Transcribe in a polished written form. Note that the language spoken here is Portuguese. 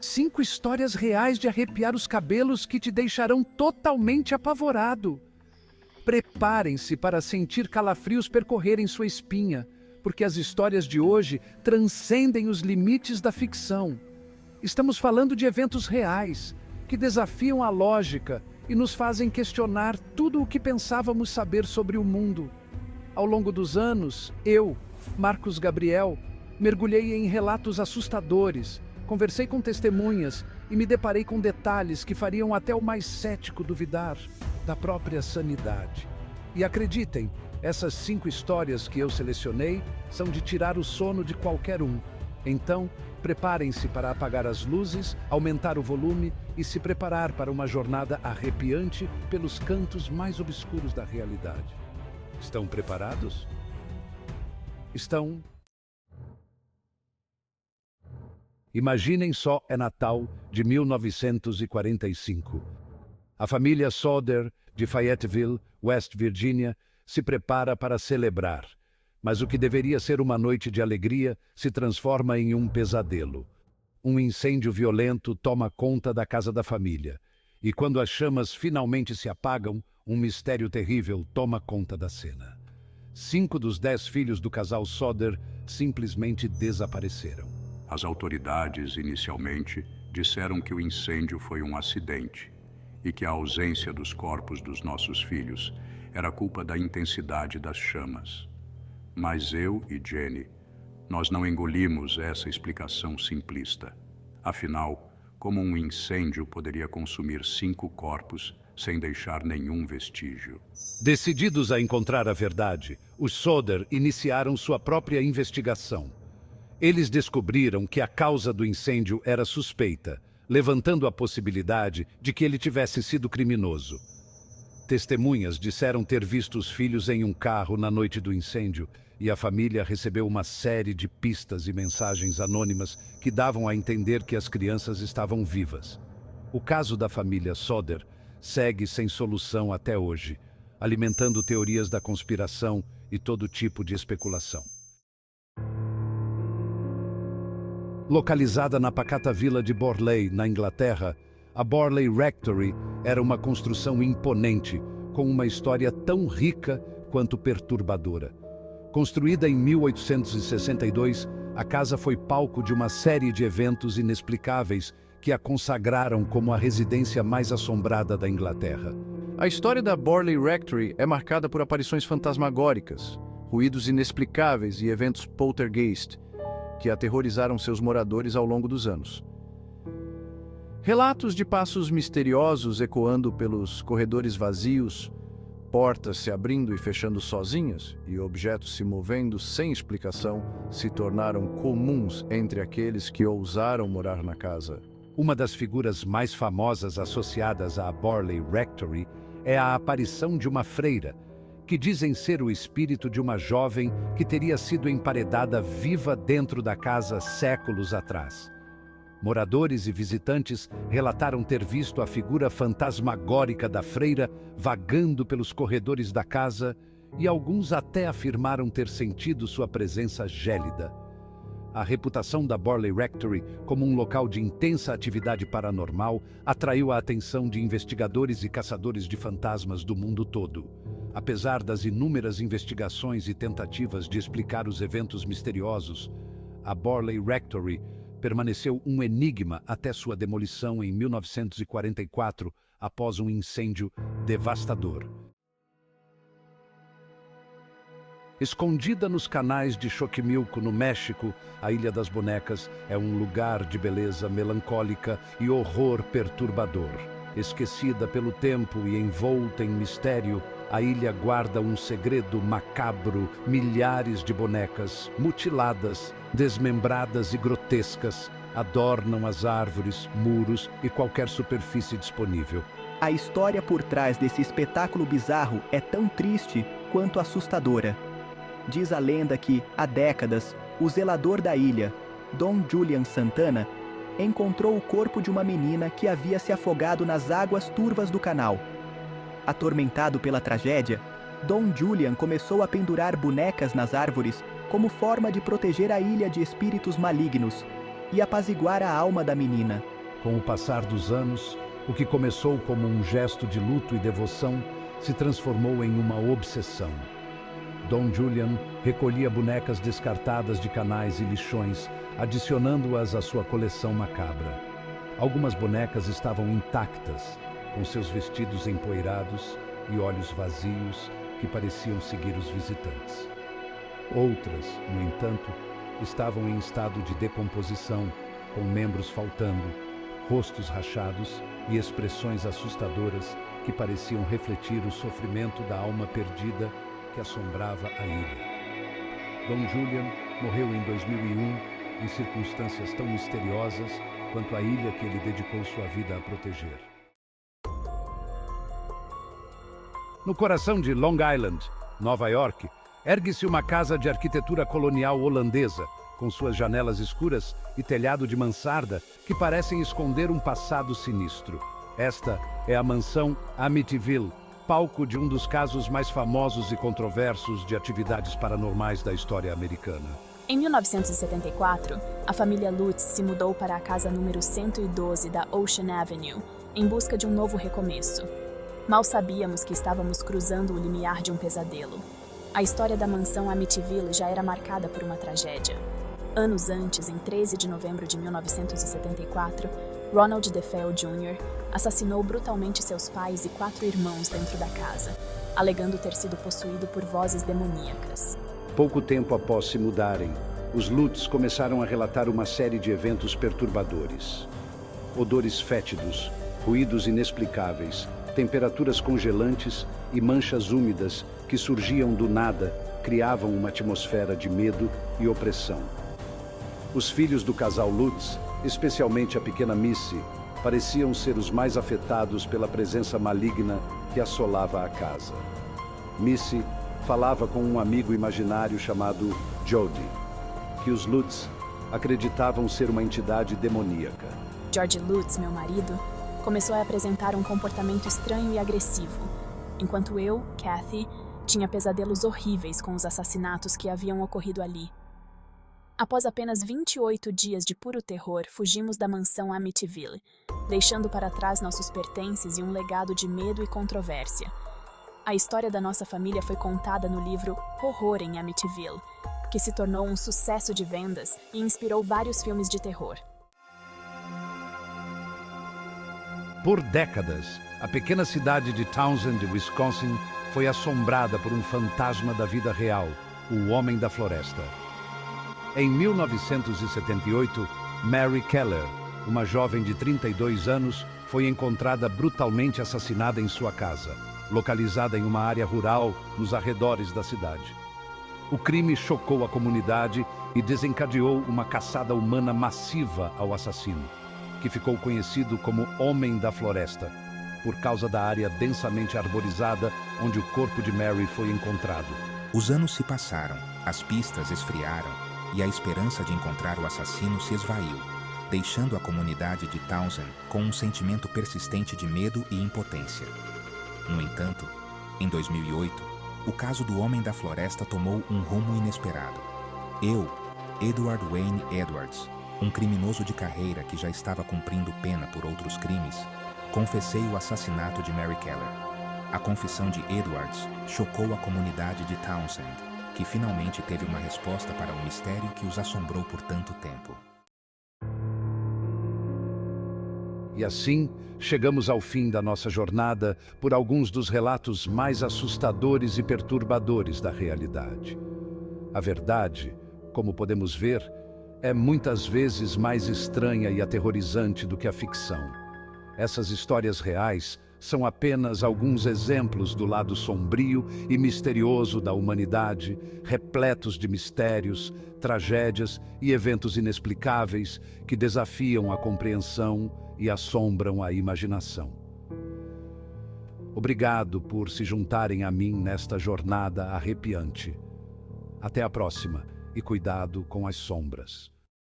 5 histórias reais de arrepiar os cabelos que te deixarão totalmente apavorado. Preparem-se para sentir calafrios percorrerem sua espinha, porque as histórias de hoje transcendem os limites da ficção. Estamos falando de eventos reais, que desafiam a lógica e nos fazem questionar tudo o que pensávamos saber sobre o mundo. Ao longo dos anos, eu, Marcos Gabriel, mergulhei em relatos assustadores, conversei com testemunhas e me deparei com detalhes que fariam até o mais cético duvidar da própria sanidade. E acreditem, essas 5 histórias que eu selecionei são de tirar o sono de qualquer um. Então, preparem-se para apagar as luzes, aumentar o volume e se preparar para uma jornada arrepiante pelos cantos mais obscuros da realidade. Estão preparados? Estão? Imaginem só, é Natal de 1945. A família Soder, de Fayetteville, West Virginia, se prepara para celebrar. Mas o que deveria ser uma noite de alegria se transforma em um pesadelo. Um incêndio violento toma conta da casa da família. E quando as chamas finalmente se apagam, um mistério terrível toma conta da cena. 5 dos 10 filhos do casal Soder simplesmente desapareceram. As autoridades, inicialmente, disseram que o incêndio foi um acidente e que a ausência dos corpos dos nossos filhos era culpa da intensidade das chamas. Mas eu e Jenny, nós não engolimos essa explicação simplista. Afinal, como um incêndio poderia consumir 5 corpos sem deixar nenhum vestígio? Decididos a encontrar a verdade, os Soder iniciaram sua própria investigação. Eles descobriram que a causa do incêndio era suspeita, levantando a possibilidade de que ele tivesse sido criminoso. Testemunhas disseram ter visto os filhos em um carro na noite do incêndio e a família recebeu uma série de pistas e mensagens anônimas que davam a entender que as crianças estavam vivas. O caso da família Soder segue sem solução até hoje, alimentando teorias da conspiração e todo tipo de especulação. Localizada na pacata vila de Borley, na Inglaterra, a Borley Rectory era uma construção imponente, com uma história tão rica quanto perturbadora. Construída em 1862, a casa foi palco de uma série de eventos inexplicáveis que a consagraram como a residência mais assombrada da Inglaterra. A história da Borley Rectory é marcada por aparições fantasmagóricas, ruídos inexplicáveis e eventos poltergeist, que aterrorizaram seus moradores ao longo dos anos. Relatos de passos misteriosos ecoando pelos corredores vazios, portas se abrindo e fechando sozinhas e objetos se movendo sem explicação se tornaram comuns entre aqueles que ousaram morar na casa. Uma das figuras mais famosas associadas à Borley Rectory é a aparição de uma freira, que dizem ser o espírito de uma jovem que teria sido emparedada viva dentro da casa séculos atrás. Moradores e visitantes relataram ter visto a figura fantasmagórica da freira vagando pelos corredores da casa e alguns até afirmaram ter sentido sua presença gélida. A reputação da Borley Rectory como um local de intensa atividade paranormal atraiu a atenção de investigadores e caçadores de fantasmas do mundo todo. Apesar das inúmeras investigações e tentativas de explicar os eventos misteriosos, a Borley Rectory permaneceu um enigma até sua demolição em 1944, após um incêndio devastador. Escondida nos canais de Xochimilco, no México, a Ilha das Bonecas é um lugar de beleza melancólica e horror perturbador. Esquecida pelo tempo e envolta em mistério, a ilha guarda um segredo macabro. Milhares de bonecas, mutiladas, desmembradas e grotescas, adornam as árvores, muros e qualquer superfície disponível. A história por trás desse espetáculo bizarro é tão triste quanto assustadora. Diz a lenda que, há décadas, o zelador da ilha, Dom Julian Santana, encontrou o corpo de uma menina que havia se afogado nas águas turvas do canal. Atormentado pela tragédia, Dom Julian começou a pendurar bonecas nas árvores como forma de proteger a ilha de espíritos malignos. e apaziguar a alma da menina. Com o passar dos anos, o que começou como um gesto de luto e devoção se transformou em uma obsessão. Dom Julian recolhia bonecas descartadas de canais e lixões, adicionando-as à sua coleção macabra. Algumas bonecas estavam intactas, com seus vestidos empoeirados e olhos vazios que pareciam seguir os visitantes. Outras, no entanto, estavam em estado de decomposição, com membros faltando, rostos rachados e expressões assustadoras que pareciam refletir o sofrimento da alma perdida que assombrava a ilha. Dom Julian morreu em 2001 em circunstâncias tão misteriosas quanto a ilha que ele dedicou sua vida a proteger. No coração de Long Island, Nova York, ergue-se uma casa de arquitetura colonial holandesa, com suas janelas escuras e telhado de mansarda que parecem esconder um passado sinistro. Esta é a mansão Amityville, palco de um dos casos mais famosos e controversos de atividades paranormais da história americana. Em 1974, a família Lutz se mudou para a casa número 112 da Ocean Avenue, em busca de um novo recomeço. Mal sabíamos que estávamos cruzando o limiar de um pesadelo. A história da mansão Amityville já era marcada por uma tragédia. Anos antes, em 13 de novembro de 1974, Ronald DeFeo Jr. assassinou brutalmente seus pais e 4 irmãos dentro da casa, alegando ter sido possuído por vozes demoníacas. Pouco tempo após se mudarem, os Lutz começaram a relatar uma série de eventos perturbadores. Odores fétidos, ruídos inexplicáveis, temperaturas congelantes e manchas úmidas que surgiam do nada criavam uma atmosfera de medo e opressão. Os filhos do casal Lutz, especialmente a pequena Missy, pareciam ser os mais afetados pela presença maligna que assolava a casa. Missy falava com um amigo imaginário chamado Jody, que os Lutz acreditavam ser uma entidade demoníaca. George Lutz, meu marido, começou a apresentar um comportamento estranho e agressivo, enquanto eu, Kathy, tinha pesadelos horríveis com os assassinatos que haviam ocorrido ali. Após apenas 28 dias de puro terror, fugimos da mansão Amityville, deixando para trás nossos pertences e um legado de medo e controvérsia. A história da nossa família foi contada no livro Horror em Amityville, que se tornou um sucesso de vendas e inspirou vários filmes de terror. Por décadas, a pequena cidade de Townsend, Wisconsin, foi assombrada por um fantasma da vida real, o Homem da Floresta. Em 1978, Mary Keller, uma jovem de 32 anos, foi encontrada brutalmente assassinada em sua casa, localizada em uma área rural nos arredores da cidade. O crime chocou a comunidade e desencadeou uma caçada humana massiva ao assassino, que ficou conhecido como Homem da Floresta, por causa da área densamente arborizada onde o corpo de Mary foi encontrado. Os anos se passaram, as pistas esfriaram e a esperança de encontrar o assassino se esvaiu, deixando a comunidade de Townsend com um sentimento persistente de medo e impotência. No entanto, em 2008, o caso do Homem da Floresta tomou um rumo inesperado. Eu, Edward Wayne Edwards, um criminoso de carreira que já estava cumprindo pena por outros crimes, confessei o assassinato de Mary Keller. A confissão de Edwards chocou a comunidade de Townsend, que finalmente teve uma resposta para o mistério que os assombrou por tanto tempo. E assim, chegamos ao fim da nossa jornada por alguns dos relatos mais assustadores e perturbadores da realidade. A verdade, como podemos ver, é muitas vezes mais estranha e aterrorizante do que a ficção. Essas histórias reais são apenas alguns exemplos do lado sombrio e misterioso da humanidade, repletos de mistérios, tragédias e eventos inexplicáveis que desafiam a compreensão e assombram a imaginação. Obrigado por se juntarem a mim nesta jornada arrepiante. Até a próxima e cuidado com as sombras.